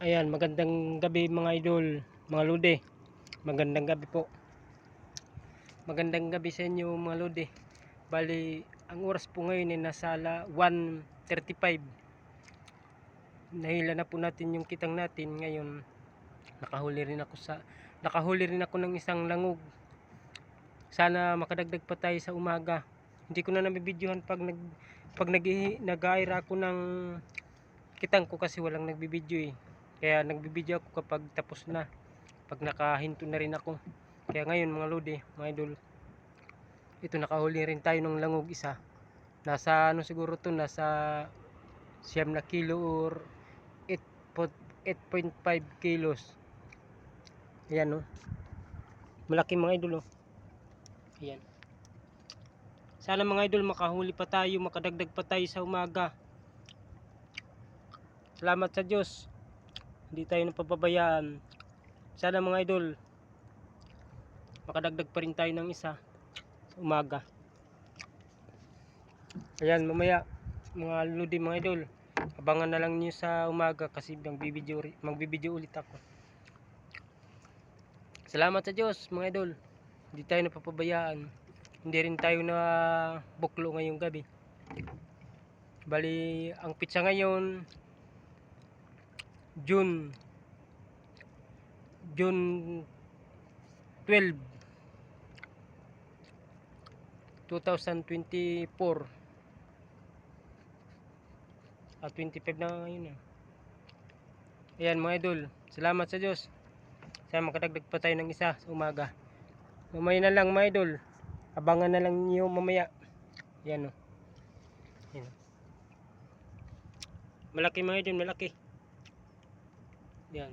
Ayan, magandang gabi mga idol, mga lode. Magandang gabi po. Magandang gabi sa inyo mga lode. Bali, ang oras po ngayon ay nasa 1:35. Nahila na po natin yung kitang natin. Ngayon, nakahuli rin ako ng isang langog. Sana makadagdag pa tayo sa umaga. Hindi ko na nabibidyohan pag nag-aira ako ng kitang ko kasi walang nagbibidyo eh. Kaya nagbibideo ako kapag tapos na, pag nakahinto na rin ako. Kaya ngayon mga lodi, mga idol, ito nakahuli rin tayo ng langog isa. Nasa ano siguro to, nasa 9 na kilo or 8.5 kilos. Ayan no, malaki mga idol oh. Ayan, sana mga idol makahuli pa tayo, makadagdag pa tayo sa umaga. Salamat sa Diyos, hindi tayo napapabayaan. Sana mga idol makadagdag pa rin tayo ng isa sa umaga. Ayan, mamaya mga lodi mga idol, abangan na lang niyo sa umaga kasi magbibideo ulit ako. Salamat sa Diyos mga idol, hindi tayo napapabayaan, hindi rin tayo na buklo ngayong gabi. Bali ang pitsa ngayon June 12 2024 at 25 na ngayon eh. Ayan mga idol, salamat sa Diyos, sana makadagdag pa tayo ng isa sa umaga. Mamaya na lang mga idol, abangan na lang niyo mamaya. Ayan o, ayan. Malaki mga idol, malaki. Yan.